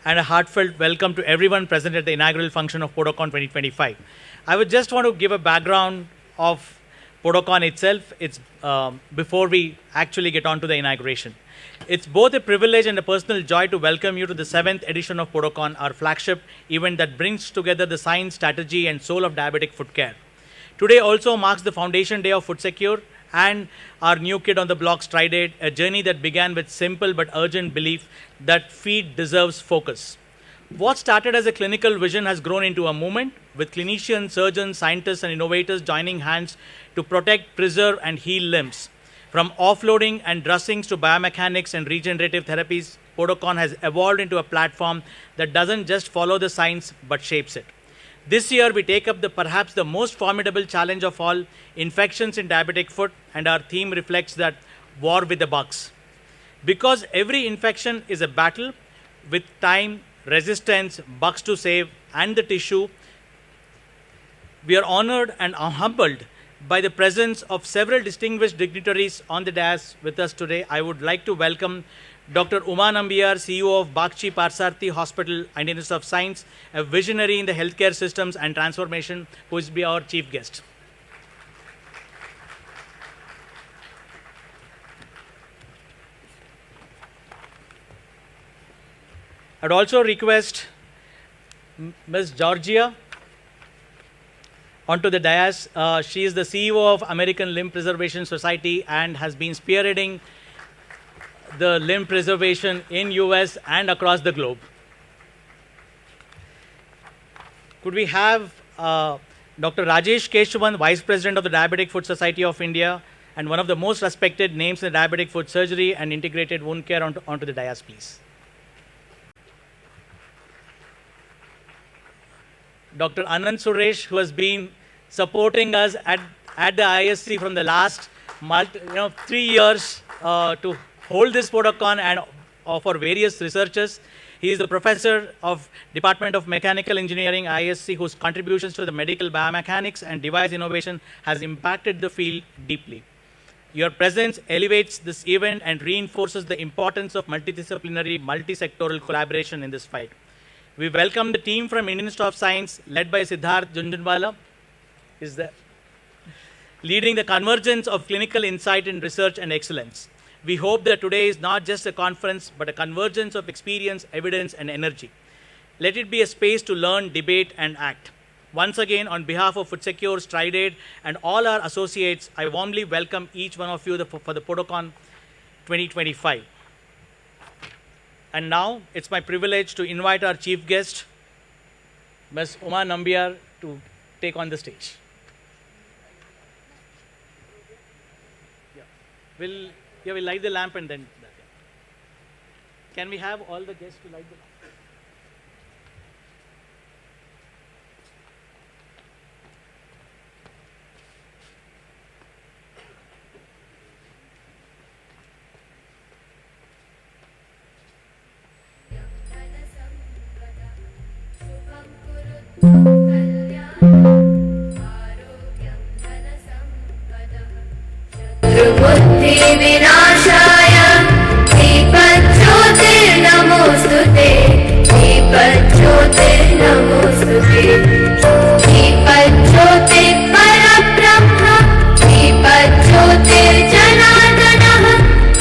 and a heartfelt welcome to everyone present at the inaugural function of PODOCON 2025. I would just want to give a background of PODOCON itself. It's before we actually get on to the inauguration. It's both a privilege and a personal joy to welcome you to the 7th edition of PODOCON, our flagship event that brings together the science, strategy, and soul of diabetic foot care. Today also marks the foundation day of Food Secure and our new kid on the block, Stride Aid, a journey that began with simple but urgent belief that feed deserves focus. What started as a clinical vision has grown into a movement, with clinicians, surgeons, scientists, and innovators joining hands to protect, preserve, and heal limbs. From offloading and dressings to biomechanics and regenerative therapies, PODOCON has evolved into a platform that doesn't just follow the science but shapes it. This year, we take up perhaps the most formidable challenge of all, infections in diabetic foot, and our theme reflects that war with the bugs. Because every infection is a battle with time, resistance, bugs to save, and the tissue, we are honored and humbled by the presence of several distinguished dignitaries on the dais with us today. I would like to welcome Dr. Uma Nambiar, CEO of Bakshi Parsarthi Hospital and Institute of Science, a visionary in the healthcare systems and transformation, who will be our chief guest. I'd also request Ms. Georgia onto the dais. She is the CEO of American Limb Preservation Society and has been spearheading the limb preservation in US and across the globe. Could we have Dr. Rajesh Keshavan, Vice President of the Diabetic Foot Society of India and one of the most respected names in the diabetic foot surgery and integrated wound care onto the dais, please. Dr. Anand Suresh, who has been supporting us at the ISC from the last 3 years to hold this PODOCON and offer various researches. He is the professor of Department of Mechanical Engineering, ISC, whose contributions to the medical biomechanics and device innovation has impacted the field deeply. Your presence elevates this event and reinforces the importance of multidisciplinary, multi-sectoral collaboration in this fight. We welcome the team from Indian Institute of Science, led by Siddharth Junjunwala, leading the convergence of clinical insight in research and excellence. We hope that today is not just a conference, but a convergence of experience, evidence, and energy. Let it be a space to learn, debate, and act. Once again, on behalf of Food Secure, Stride Aid, and all our associates, I warmly welcome each one of you for the PODOCON 2025. And now, it's my privilege to invite our chief guest, Ms. Uma Nambiar, to take on the stage. We'll light the lamp and then that. Can we have all the guests to light the lamp? विनाशाय दीपज्योतिर्नमोस्तुते दीपज्योतिर्नमोस्तुते दीपज्योति परब्रह्म दीपज्योतिर्जनार्दनः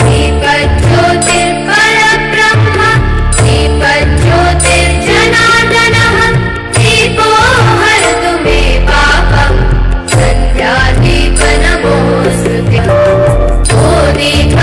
दीपज्योतिर्परब्रह्म दीपज्योतिर्जनार्दनः दीपो हरतु मे पापम् सन्ध्यादीप नमोस्तुते दीप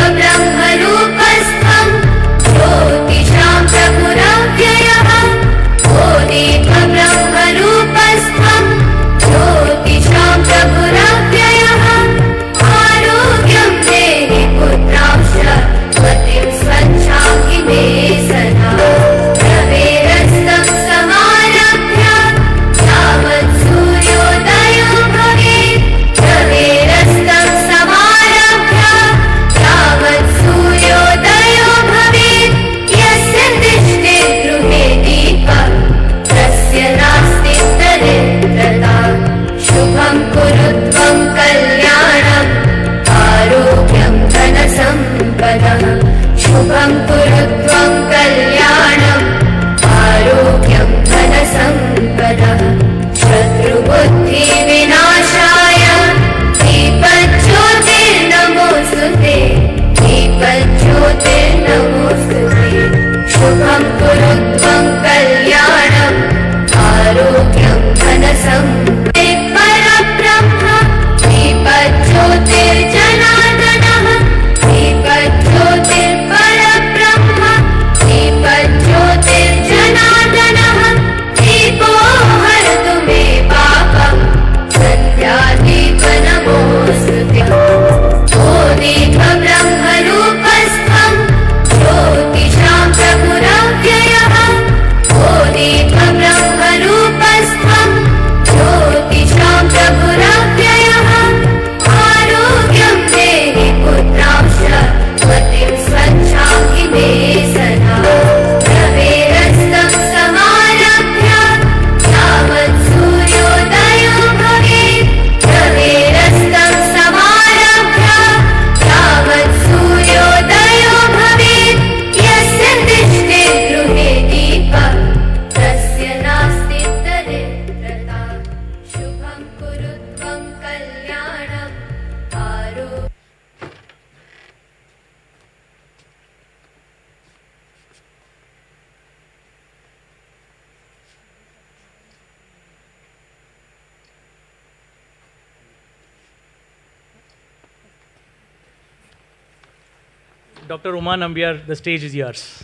Dr. Uma Nambiar, the stage is yours.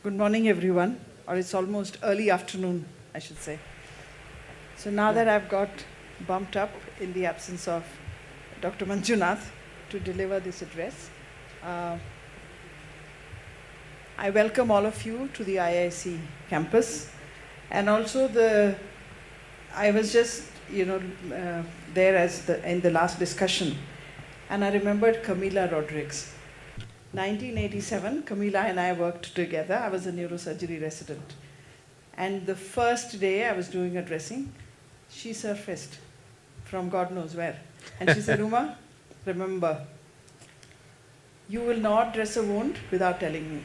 Good morning, everyone, or it's almost early afternoon, I should say. So now that I've got bumped up in the absence of Dr. Manjunath to deliver this address, I welcome all of you to the IIC campus, and also I was just, there in the last discussion, and I remembered Camila Rodriguez. 1987, Camila and I worked together. I was a neurosurgery resident. And the first day I was doing a dressing, she surfaced from God knows where. And she said, Uma, remember, you will not dress a wound without telling me.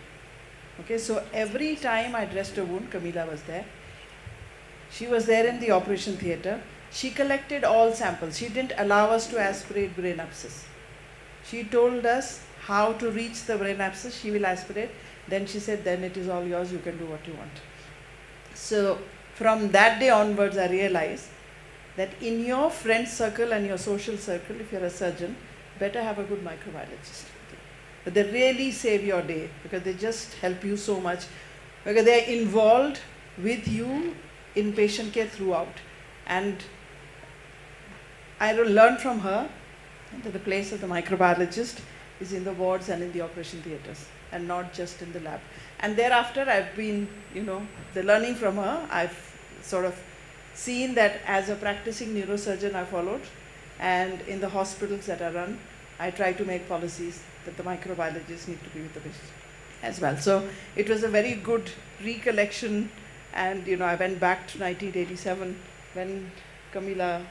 Okay, so every time I dressed a wound, Camila was there. She was there in the operation theatre. She collected all samples. She didn't allow us to aspirate brain abscess. She told us how to reach the brain abscess. She will aspirate. Then she said, then it is all yours, you can do what you want. So from that day onwards, I realized that in your friend circle and your social circle, if you're a surgeon, better have a good microbiologist. But they really save your day because they just help you so much, because they're involved with you in patient care throughout. And I learned from her that the place of the microbiologist is in the wards and in the operation theatres, and not just in the lab. And thereafter, I've been, the learning from her, I've sort of seen that as a practicing neurosurgeon I followed, and in the hospitals that I run, I try to make policies that the microbiologists need to be with the patient as well. So it was a very good recollection, and I went back to 1987 when Camila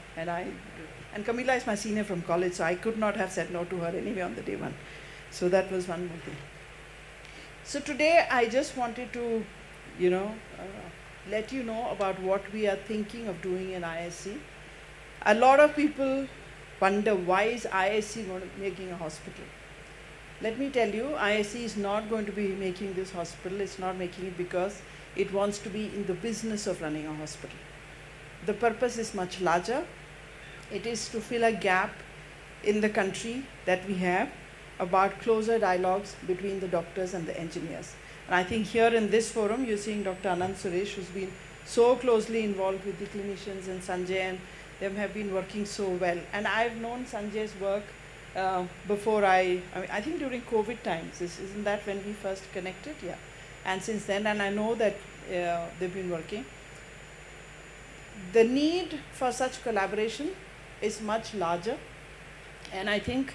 and Camila is my senior from college, so I could not have said no to her anyway on the day one. So that was one more thing. So today I just wanted to, let you know about what we are thinking of doing in ISC. A lot of people wonder, why is ISC making a hospital? Let me tell you, ISC is not going to be making this hospital. It's not making it because it wants to be in the business of running a hospital. The purpose is much larger. It is to fill a gap in the country that we have about closer dialogues between the doctors and the engineers. And I think here in this forum, you're seeing Dr. Anand Suresh, who's been so closely involved with the clinicians, and Sanjay, and them have been working so well. And I've known Sanjay's work before I think during COVID times. Isn't that when we first connected? Yeah. And since then, and I know that they've been working. The need for such collaboration is much larger, and I think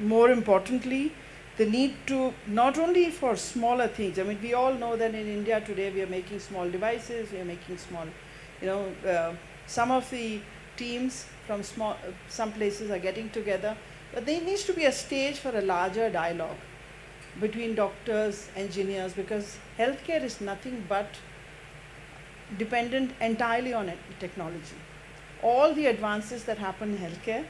more importantly, the need to not only for smaller things. I mean, we all know that in India today we are making small devices, we are making small, some of the teams from some places are getting together, but there needs to be a stage for a larger dialogue between doctors, engineers, because healthcare is nothing but dependent entirely on technology. All the advances that happen in healthcare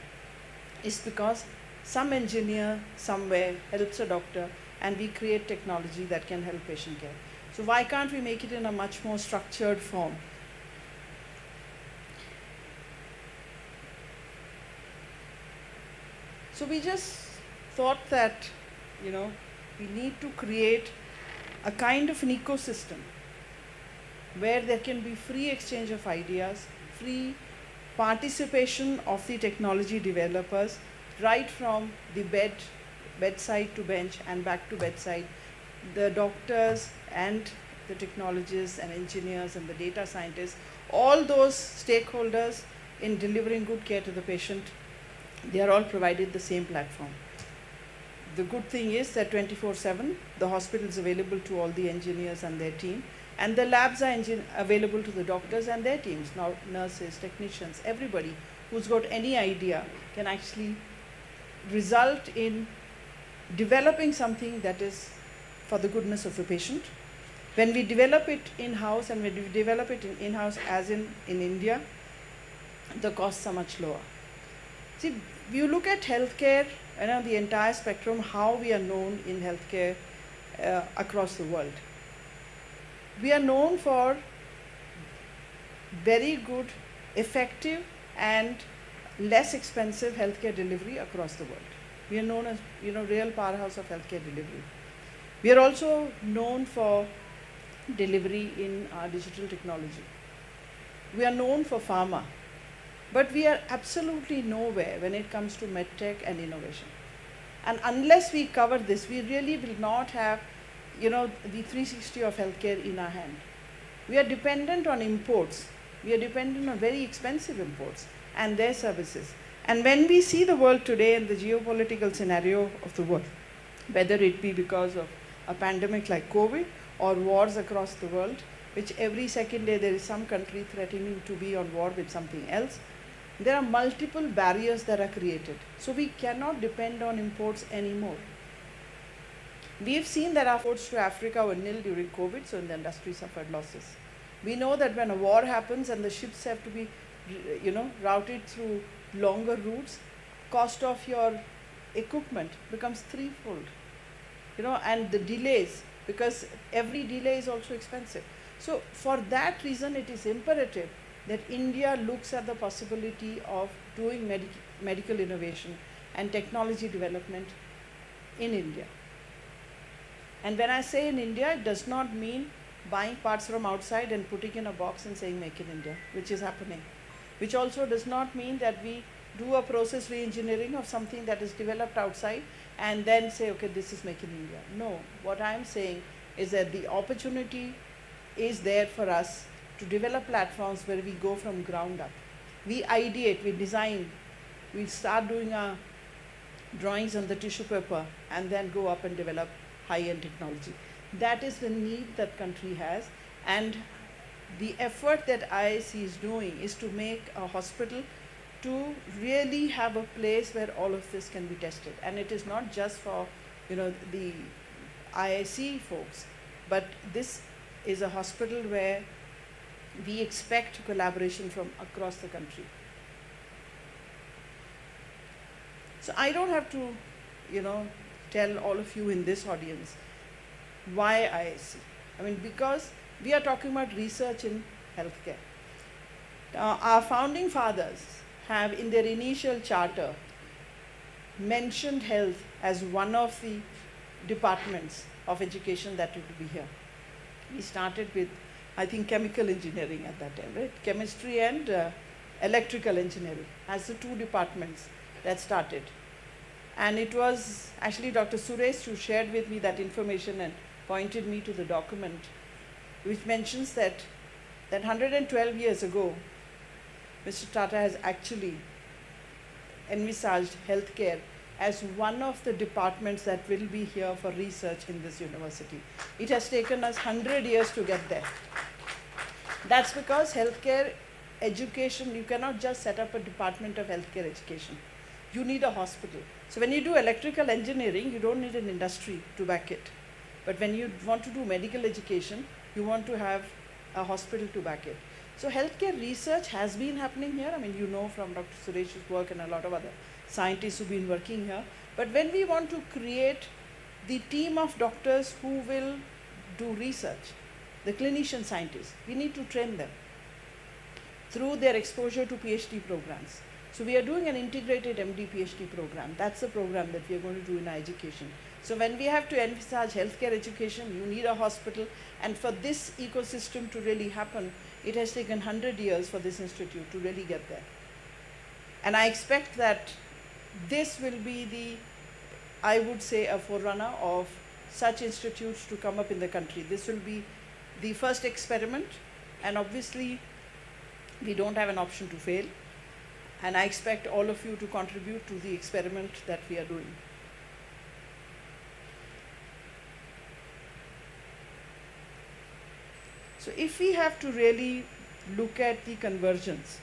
is because some engineer somewhere helps a doctor, and we create technology that can help patient care. So why can't we make it in a much more structured form? So we just thought that, we need to create a kind of an ecosystem where there can be free exchange of ideas, free participation of the technology developers, right from the bedside to bench and back to bedside, the doctors and the technologists and engineers and the data scientists, all those stakeholders in delivering good care to the patient, they are all provided the same platform. The good thing is that 24/7, the hospital is available to all the engineers and their team, and the labs are available to the doctors and their teams, now nurses, technicians, everybody who's got any idea can actually result in developing something that is for the goodness of the patient. When we develop it in-house, and when we develop it in-house as in India, the costs are much lower. See, you look at healthcare, the entire spectrum, how we are known in healthcare across the world. We are known for very good, effective, and less expensive healthcare delivery across the world. We are known as, real powerhouse of healthcare delivery. We are also known for delivery in our digital technology. We are known for pharma, but we are absolutely nowhere when it comes to medtech and innovation. And unless we cover this, we really will not have, the 360 of healthcare in our hand. We are dependent on imports. We are dependent on very expensive imports and their services. And when we see the world today and the geopolitical scenario of the world, whether it be because of a pandemic like COVID or wars across the world, which every second day there is some country threatening to be on war with something else, there are multiple barriers that are created. So we cannot depend on imports anymore. We've seen that our exports to Africa were nil during COVID, so the industry suffered losses. We know that when a war happens and the ships have to be, routed through longer routes, cost of your equipment becomes threefold. And the delays, because every delay is also expensive. So for that reason, it is imperative that India looks at the possibility of doing medical innovation and technology development in India. And when I say in India, it does not mean buying parts from outside and putting in a box and saying make in India, which is happening. Which also does not mean that we do a process re-engineering of something that is developed outside and then say, okay, this is make in India. No, what I'm saying is that the opportunity is there for us to develop platforms where we go from ground up. We ideate, we design, we start doing our drawings on the tissue paper and then go up and develop high-end technology. That is the need that country has, and the effort that IIC is doing is to make a hospital to really have a place where all of this can be tested. And it is not just for the IIC folks, but this is a hospital where we expect collaboration from across the country. So I don't have to, tell all of you in this audience why IIC. I mean, because we are talking about research in healthcare. Our founding fathers have in their initial charter mentioned health as one of the departments of education that would be here. We started with, I think, chemical engineering at that time, right? Chemistry and electrical engineering as the two departments that started. And it was actually Dr. Suresh who shared with me that information and pointed me to the document which mentions that 112 years ago, Mr. Tata has actually envisaged healthcare as one of the departments that will be here for research in this university. It has taken us 100 years to get there. That's because healthcare education, you cannot just set up a department of healthcare education. You need a hospital. So when you do electrical engineering, you don't need an industry to back it. But when you want to do medical education, you want to have a hospital to back it. So healthcare research has been happening here. I mean, from Dr. Suresh's work and a lot of other scientists who've been working here. But when we want to create the team of doctors who will do research, the clinician scientists, we need to train them through their exposure to PhD programs. So we are doing an integrated MD PhD program. That's the program that we are going to do in our education. So when we have to envisage healthcare education, you need a hospital. And for this ecosystem to really happen, it has taken 100 years for this institute to really get there. And I expect that this will be I would say, a forerunner of such institutes to come up in the country. This will be the first experiment, and obviously we don't have an option to fail. And I expect all of you to contribute to the experiment that we are doing. So if we have to really look at the convergence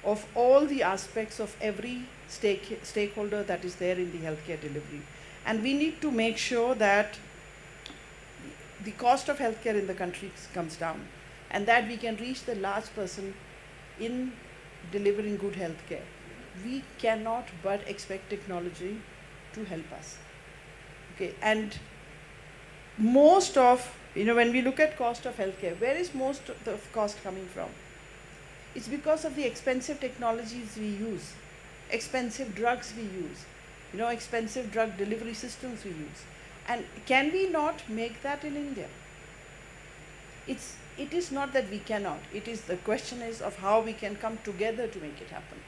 of all the aspects of every stakeholder that is there in the healthcare delivery, and we need to make sure that the cost of healthcare in the country comes down, and that we can reach the large person in delivering good healthcare. We cannot but expect technology to help us. Okay, and most of, when we look at cost of healthcare, where is most of the cost coming from? It's because of the expensive technologies we use. expensive drugs we use, expensive drug delivery systems we use. And can we not make that in India? It is not that we cannot. The question is of how we can come together to make it happen.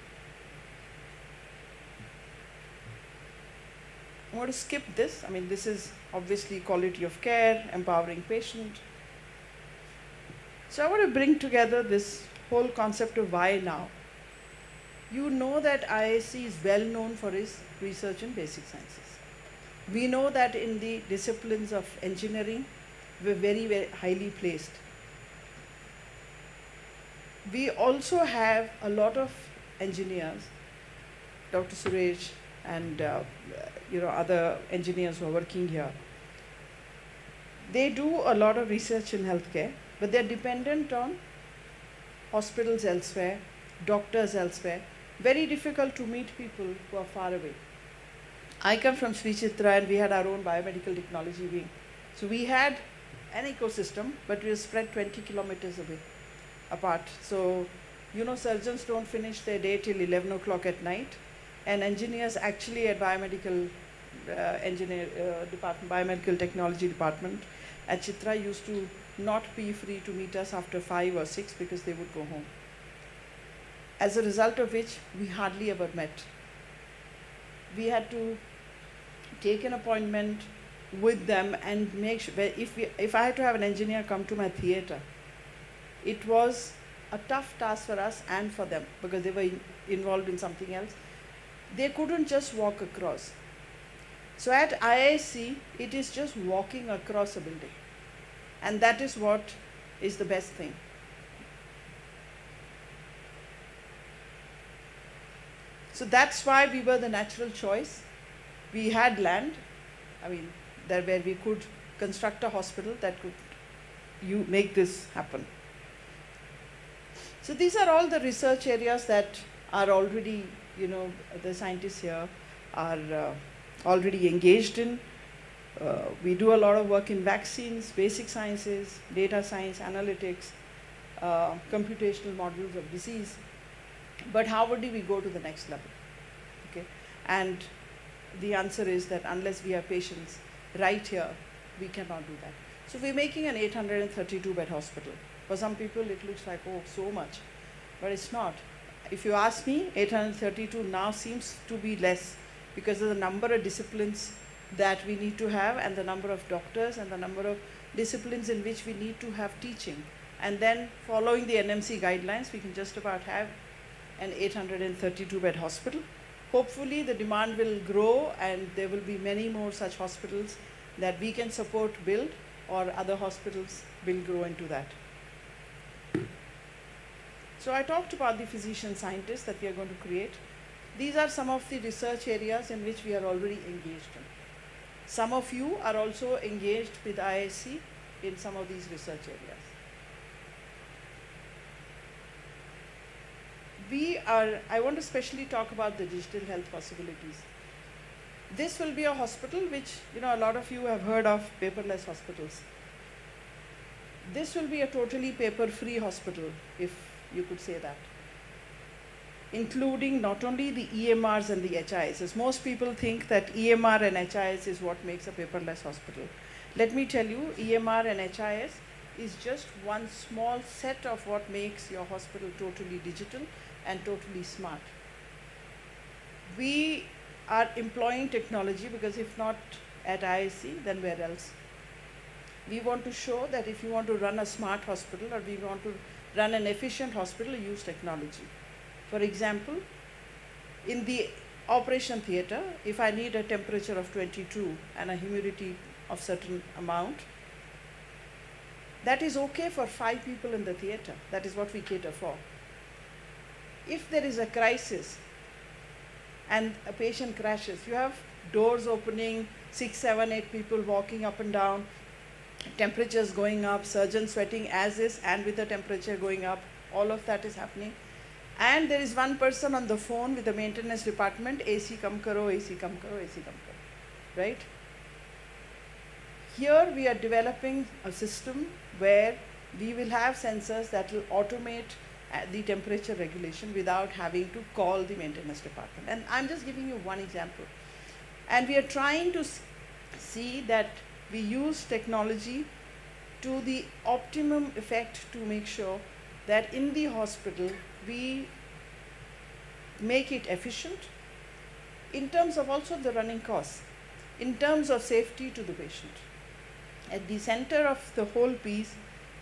I'm going to skip this. I mean, this is obviously quality of care, empowering patient. So I want to bring together this whole concept of why now. You know that IISc is well known for its research in basic sciences. We know that in the disciplines of engineering, we're very, very highly placed. We also have a lot of engineers, Dr. Suresh and other engineers who are working here. They do a lot of research in healthcare, but they're dependent on hospitals elsewhere, doctors elsewhere. Very difficult to meet people who are far away. I come from Sri Chitra and we had our own biomedical technology wing. So we had an ecosystem, but we were spread 20 kilometers away apart. So, surgeons don't finish their day till 11 o'clock at night. And engineers actually at biomedical department, biomedical technology department at Chitra used to not be free to meet us after 5 or 6 because they would go home. As a result of which, we hardly ever met. We had to take an appointment with them and make sure, if I had to have an engineer come to my theater, it was a tough task for us and for them because they were involved in something else. They couldn't just walk across. So at IISc, it is just walking across a building. And that is what is the best thing. So that's why we were the natural choice. We had land, there where we could construct a hospital that could make this happen. So these are all the research areas that are already, the scientists here are already engaged in. We do a lot of work in vaccines, basic sciences, data science, analytics, computational models of disease. But how would we go to the next level? Okay, and the answer is that unless we have patients right here, we cannot do that. So we're making an 832-bed hospital. For some people, it looks like, oh, so much, but it's not. If you ask me, 832 now seems to be less because of the number of disciplines that we need to have and the number of doctors and the number of disciplines in which we need to have teaching. And then following the NMC guidelines, we can just about have an 832-bed hospital. Hopefully the demand will grow and there will be many more such hospitals that we can support, build, or other hospitals will grow into that. So I talked about the physician scientists that we are going to create. These are some of the research areas in which we are already engaged in. Some of you are also engaged with IISc in some of these research areas. I want to especially talk about the digital health possibilities. This will be a hospital which, a lot of you have heard of paperless hospitals. This will be a totally paper-free hospital, if you could say that, including not only the EMRs and the HIs. As most people think that EMR and HIs is what makes a paperless hospital. Let me tell you, EMR and HIs is just one small set of what makes your hospital totally digital and totally smart. We are employing technology because if not at IISc, then where else? We want to show that if you want to run a smart hospital or we want to run an efficient hospital, use technology. For example, in the operation theater, if I need a temperature of 22 and a humidity of certain amount, that is okay for 5 people in the theater. That is what we cater for. If there is a crisis and a patient crashes, you have doors opening, 6, 7, 8 people walking up and down, temperatures going up, surgeon sweating as is and with the temperature going up, all of that is happening. And there is one person on the phone with the maintenance department, AC kam karo, AC kam karo, AC kam karo, right? Here we are developing a system where we will have sensors that will automate the temperature regulation without having to call the maintenance department. And I'm just giving you one example. And we are trying to see that we use technology to the optimum effect to make sure that in the hospital we make it efficient in terms of also the running costs, in terms of safety to the patient. At the center of the whole piece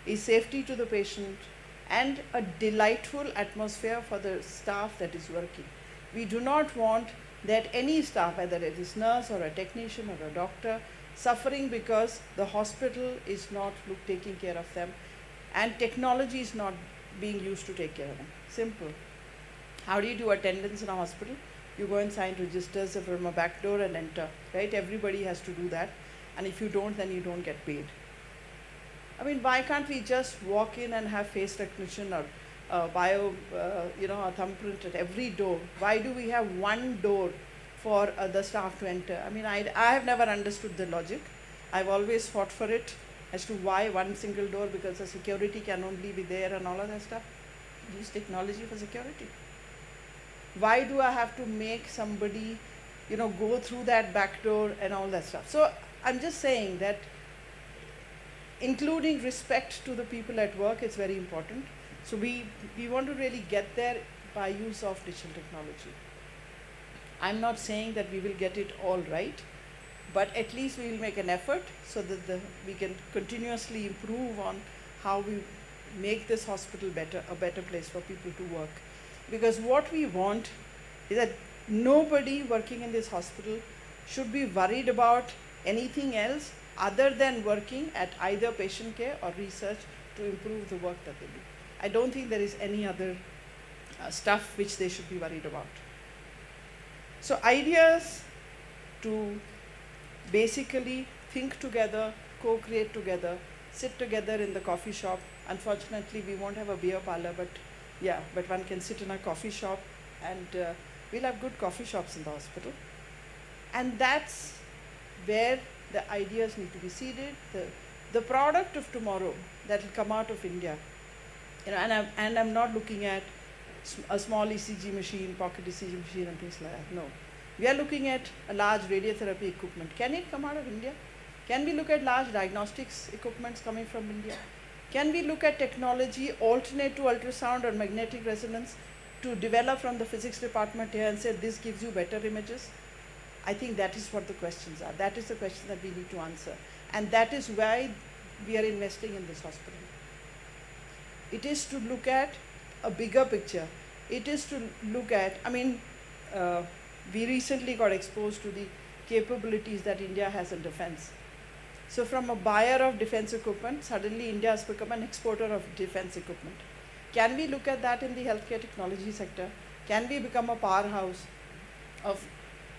is safety to the patient and a delightful atmosphere for the staff that is working. We do not want that any staff, whether it is nurse or a technician or a doctor, suffering because the hospital is not taking care of them and technology is not being used to take care of them. Simple. How do you do attendance in a hospital? You go and sign registers from a back door and enter, right? Everybody has to do that. And if you don't, then you don't get paid. I mean, why can't we just walk in and have face recognition or a thumbprint at every door? Why do we have one door for the staff to enter? I mean, I have never understood the logic. I've always fought for it as to why one single door, because the security can only be there and all of that stuff. Use technology for security. Why do I have to make somebody, go through that back door and all that stuff? So I'm just saying that including respect to the people at work is very important. So we want to really get there by use of digital technology. I'm not saying that we will get it all right, but at least we will make an effort so that we can continuously improve on how we make this hospital a better place for people to work. Because what we want is that nobody working in this hospital should be worried about anything else other than working at either patient care or research to improve the work that they do. I don't think there is any other stuff which they should be worried about. So ideas to basically think together, co-create together, sit together in the coffee shop. Unfortunately, we won't have a beer parlor, but one can sit in a coffee shop and we'll have good coffee shops in the hospital. And that's where the ideas need to be seeded. The product of tomorrow that will come out of India, and I'm not looking at a small ECG machine, pocket ECG machine and things like that. No. We are looking at a large radiotherapy equipment. Can it come out of India? Can we look at large diagnostics equipments coming from India? Can we look at technology alternate to ultrasound or magnetic resonance to develop from the physics department here and say this gives you better images? I think that is what the questions are. That is the question that we need to answer. And that is why we are investing in this hospital. It is to look at a bigger picture. It is to look at, we recently got exposed to the capabilities that India has in defense. So from a buyer of defense equipment, suddenly India has become an exporter of defense equipment. Can we look at that in the healthcare technology sector? Can we become a powerhouse of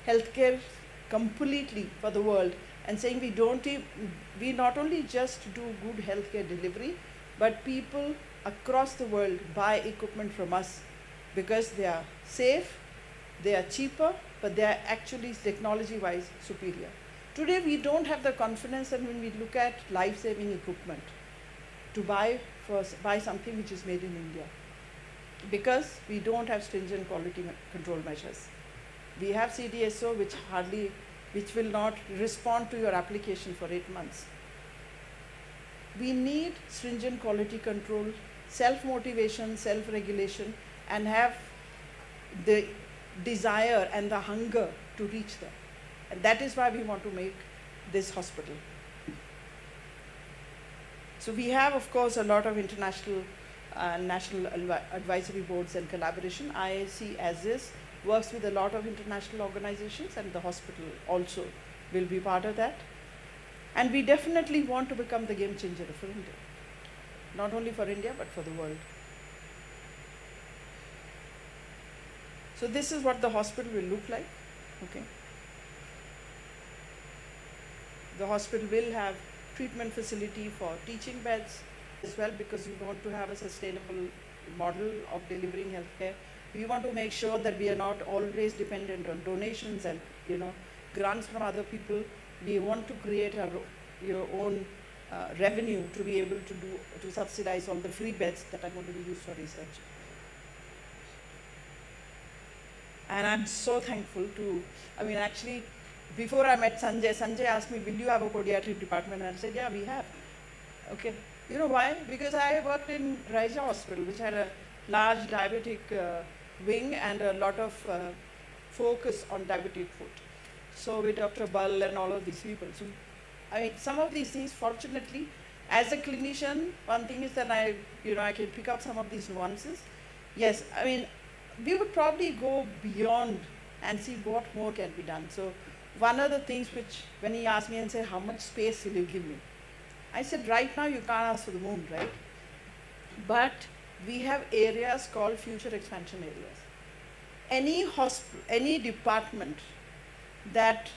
healthcare completely for the world and saying we not only just do good healthcare delivery, but people across the world buy equipment from us because they are safe, they are cheaper, but they are actually technology-wise superior. Today we don't have the confidence that when we look at life-saving equipment to buy something which is made in India, because we don't have stringent quality control measures. We have CDSO which will not respond to your application for 8 months. We need stringent quality control, self-motivation, self-regulation, and have the desire and the hunger to reach there. And that is why we want to make this hospital. So we have, of course, a lot of international national advisory boards and collaboration. IIC, as is, works with a lot of international organizations, and the hospital also will be part of that. And we definitely want to become the game changer for India. Not only for India, but for the world. So this is what the hospital will look like. Okay. The hospital will have treatment facility for teaching beds as well, because we want to have a sustainable model of delivering healthcare. We want to make sure that we are not always dependent on donations and grants from other people. We want to create our own revenue to be able to subsidize all the free beds that are going to be used for research. And I'm so thankful to, I mean, actually, before I met Sanjay, Sanjay asked me, will you have a podiatric department? And I said, yeah, we have. Okay. You know why? Because I worked in Raija Hospital, which had a large diabetic wing and a lot of focus on diabetic foot. So with Dr. Ball and all of these people. So, I mean, some of these things, fortunately, as a clinician, one thing is that I can pick up some of these nuances. Yes, I mean, we would probably go beyond and see what more can be done. So one of the things which, when he asked me and said, how much space will you give me? I said, right now you can't ask for the moon, right? But we have areas called future expansion areas. Any hospital, any department that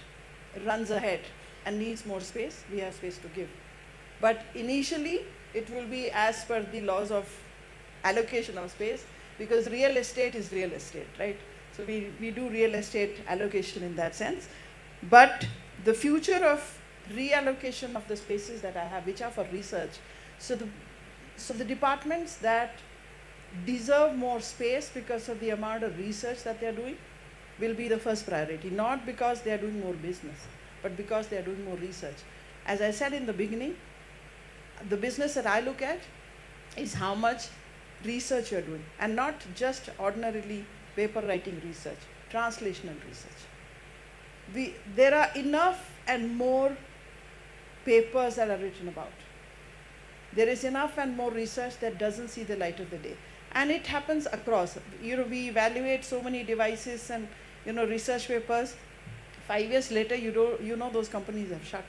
runs ahead and needs more space, we have space to give. But initially, it will be as per the laws of allocation of space, because real estate is real estate, right? So we do real estate allocation in that sense. But the future of reallocation of the spaces that I have, which are for research, so the departments that deserve more space because of the amount of research that they're doing will be the first priority, not because they're doing more business, but because they're doing more research. As I said in the beginning, the business that I look at is how much research you're doing, and not just ordinarily paper writing research, translational research. There are enough and more papers that are written about. There is enough and more research that doesn't see the light of the day. And it happens across. We evaluate so many devices and research papers. 5 years later, those companies have shut.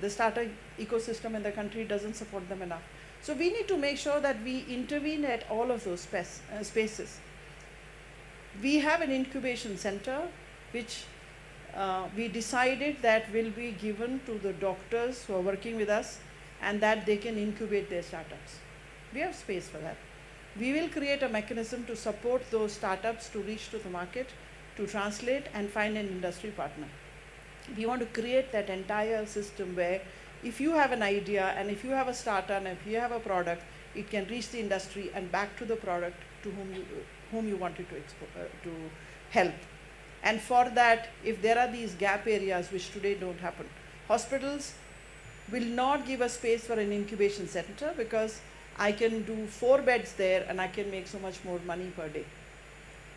The startup ecosystem in the country doesn't support them enough. So we need to make sure that we intervene at all of those spaces. We have an incubation center, which we decided that will be given to the doctors who are working with us, and that they can incubate their startups. We have space for that. We will create a mechanism to support those startups to reach to the market, to translate and find an industry partner. We want to create that entire system where if you have an idea and if you have a startup and if you have a product, it can reach the industry and back to the product to whom you wanted to help. And for that, if there are these gap areas which today don't happen, hospitals will not give a space for an incubation center because I can do 4 beds there and I can make so much more money per day.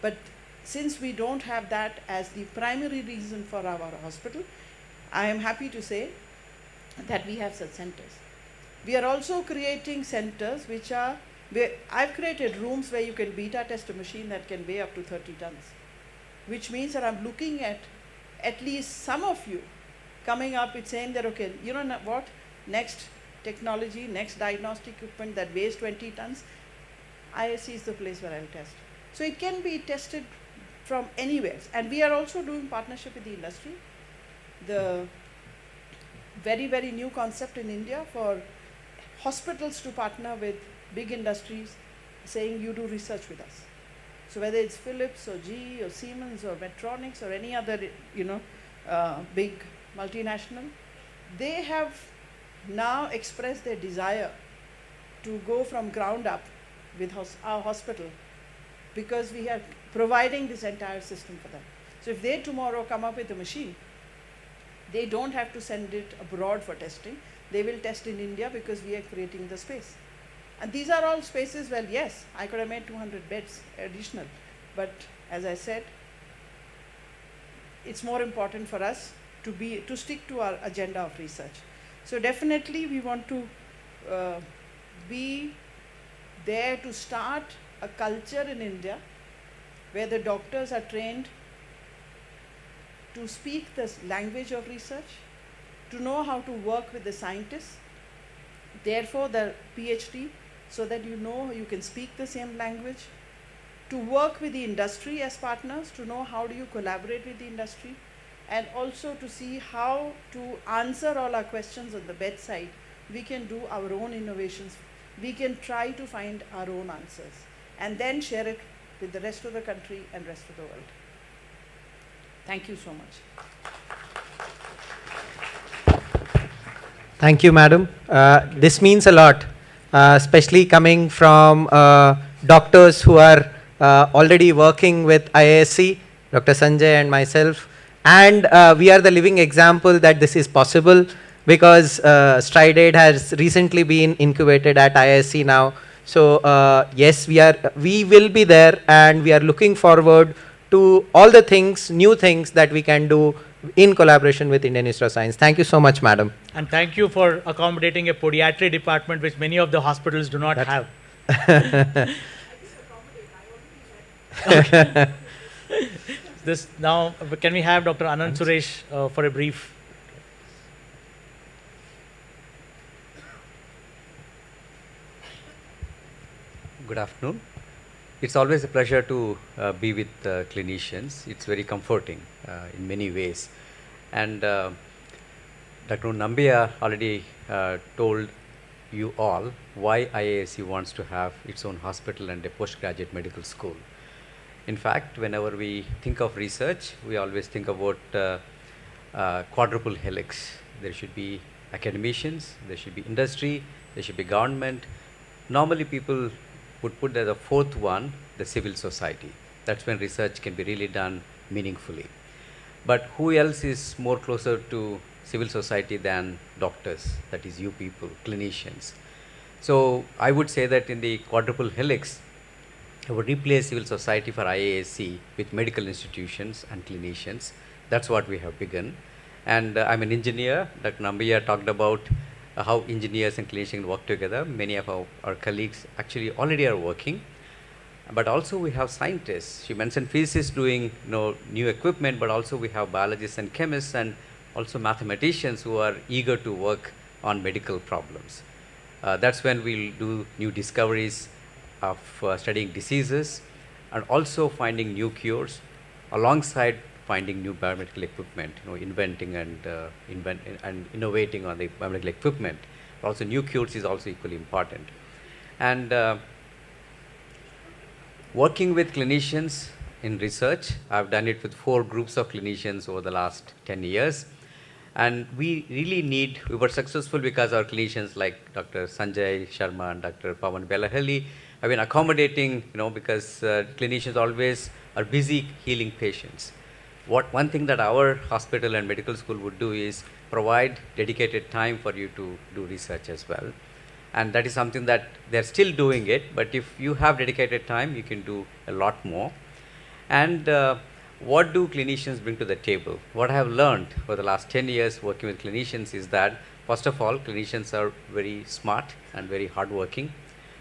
But since we don't have that as the primary reason for our hospital, I am happy to say that we have such centers. We are also creating centers where I've created rooms where you can beta test a machine that can weigh up to 30 tons, which means that I'm looking at least some of you coming up with saying that, okay, you know what, next technology, next diagnostic equipment that weighs 20 tons, ISC is the place where I'll test. So it can be tested from anywhere. And we are also doing partnership with the industry. The very, very new concept in India for hospitals to partner with big industries saying you do research with us. So whether it's Philips or GE or Siemens or Medtronic or any other big multinational, they have now expressed their desire to go from ground up with our hospital, because we are providing this entire system for them. So if they tomorrow come up with a machine, they don't have to send it abroad for testing. They will test in India because we are creating the space. And these are all spaces where, yes, I could have made 200 beds additional. But as I said, it's more important for us to stick to our agenda of research. So definitely we want to be there to start a culture in India where the doctors are trained to speak the language of research, to know how to work with the scientists, therefore the PhD, so that you can speak the same language, to work with the industry as partners, to know how do you collaborate with the industry, and also to see how to answer all our questions on the bedside. We can do our own innovations. We can try to find our own answers and then share it with the rest of the country and rest of the world. Thank you so much. Thank you, madam. This means a lot, especially coming from doctors who are already working with IISc Dr. Sanjay and myself. And we are the living example that this is possible, because StrideAid has recently been incubated at IISc now. So yes, we will be there, and we are looking forward to all the things, new things that we can do in collaboration with Indian Institute of Science. Thank you so much, madam. And thank you for accommodating a podiatry department, which many of the hospitals do not have. Okay. This now, can we have Dr. Anand Suresh for a brief? Good afternoon. It's always a pleasure to be with clinicians. It's very comforting in many ways. And Dr. Nambia already told you all why IISc wants to have its own hospital and a postgraduate medical school. In fact, whenever we think of research, we always think about quadruple helix. There should be academicians, there should be industry, there should be government. Normally people would put as a fourth one, the civil society. That's when research can be really done meaningfully. But who else is more closer to civil society than doctors, that is you people, clinicians. So I would say that in the quadruple helix, I would replace civil society for IISc with medical institutions and clinicians. That's what we have begun. And I'm an engineer. Dr. Nambiya talked about how engineers and clinicians work together. Many of our colleagues actually already are working. But also we have scientists. She mentioned physicists doing new equipment, but also we have biologists and chemists and also mathematicians who are eager to work on medical problems. That's when we'll do new discoveries of studying diseases and also finding new cures alongside finding new biomedical equipment, inventing and innovating on the biomedical equipment. Also new cures is also equally important. And working with clinicians in research, I've done it with 4 groups of clinicians over the last 10 years. And we really we were successful because our clinicians like Dr. Sanjay Sharma and Dr. Pawan Belahelli have been accommodating, because clinicians always are busy healing patients. One thing that our hospital and medical school would do is provide dedicated time for you to do research as well. And that is something that they're still doing it, but if you have dedicated time, you can do a lot more. And what do clinicians bring to the table? What I have learned for the last 10 years working with clinicians is that, first of all, clinicians are very smart and very hardworking.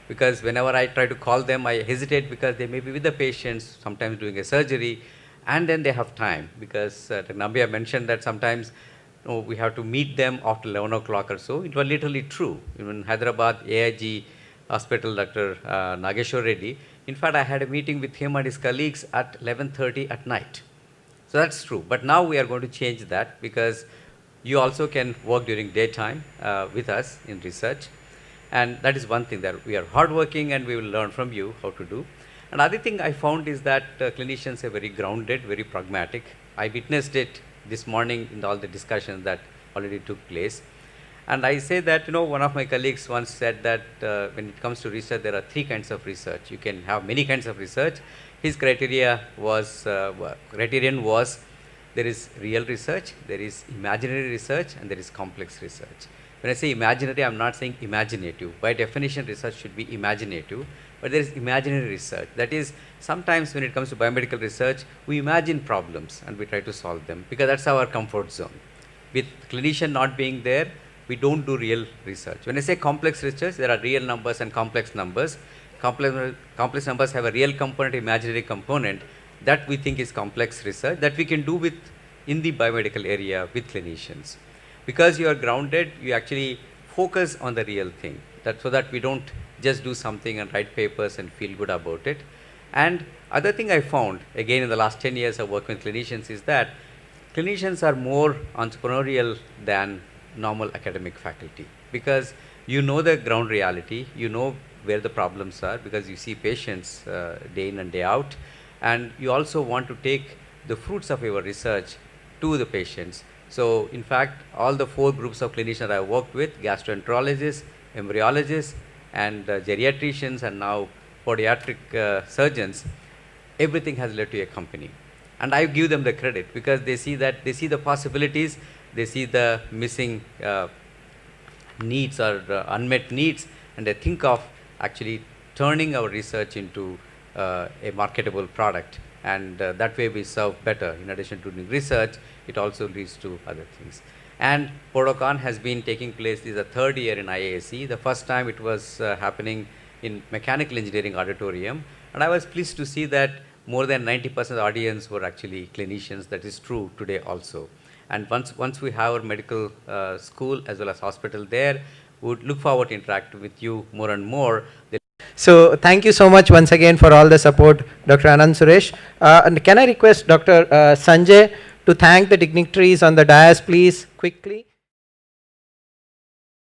Because whenever I try to call them, I hesitate because they may be with the patients, sometimes doing a surgery, and then they have time. Because Dr. Nambia mentioned that sometimes we have to meet them after 11 o'clock or so. It was literally true. In Hyderabad, AIG Hospital, Dr. Nageshwar Reddy, in fact, I had a meeting with him and his colleagues at 11:30 at night. So that's true. But now we are going to change that, because you also can work during daytime with us in research. And that is one thing, that we are hardworking and we will learn from you how to do. Another thing I found is that clinicians are very grounded, very pragmatic. I witnessed it this morning in all the discussions that already took place. And I say that, one of my colleagues once said that when it comes to research, there are 3 kinds of research. You can have many kinds of research. His criterion was there is real research, there is imaginary research, and there is complex research. When I say imaginary, I'm not saying imaginative. By definition, research should be imaginative, but there is imaginary research. That is, sometimes when it comes to biomedical research, we imagine problems and we try to solve them, because that's our comfort zone. With clinician not being there, we don't do real research. When I say complex research, there are real numbers and complex numbers. Complex numbers have a real component, imaginary component. That we think is complex research that we can do in the biomedical area with clinicians. Because you are grounded, you actually focus on the real thing, so that we don't just do something and write papers and feel good about it. And other thing I found, again in the last 10 years of working with clinicians, is that clinicians are more entrepreneurial than normal academic faculty, because you know the ground reality, you know where the problems are, because you see patients day in and day out, and you also want to take the fruits of your research to the patients. So in fact, all the 4 groups of clinicians I worked with, gastroenterologists, embryologists, and geriatricians, and now podiatric surgeons, everything has led to a company. And I give them the credit because they see the possibilities, they see the missing needs or unmet needs, and they think of actually turning our research into a marketable product. And that way we serve better. In addition to doing research, it also leads to other things. And PODOCON has been taking place, this is the third year in IASC. The first time it was happening in Mechanical Engineering Auditorium. And I was pleased to see that more than 90% of the audience were actually clinicians. That is true today also. And once we have our medical school as well as hospital there, we would look forward to interacting with you more and more. So thank you so much once again for all the support, Dr. Anand Suresh. And can I request Dr. Sanjay to thank the dignitaries on the dais, please, quickly?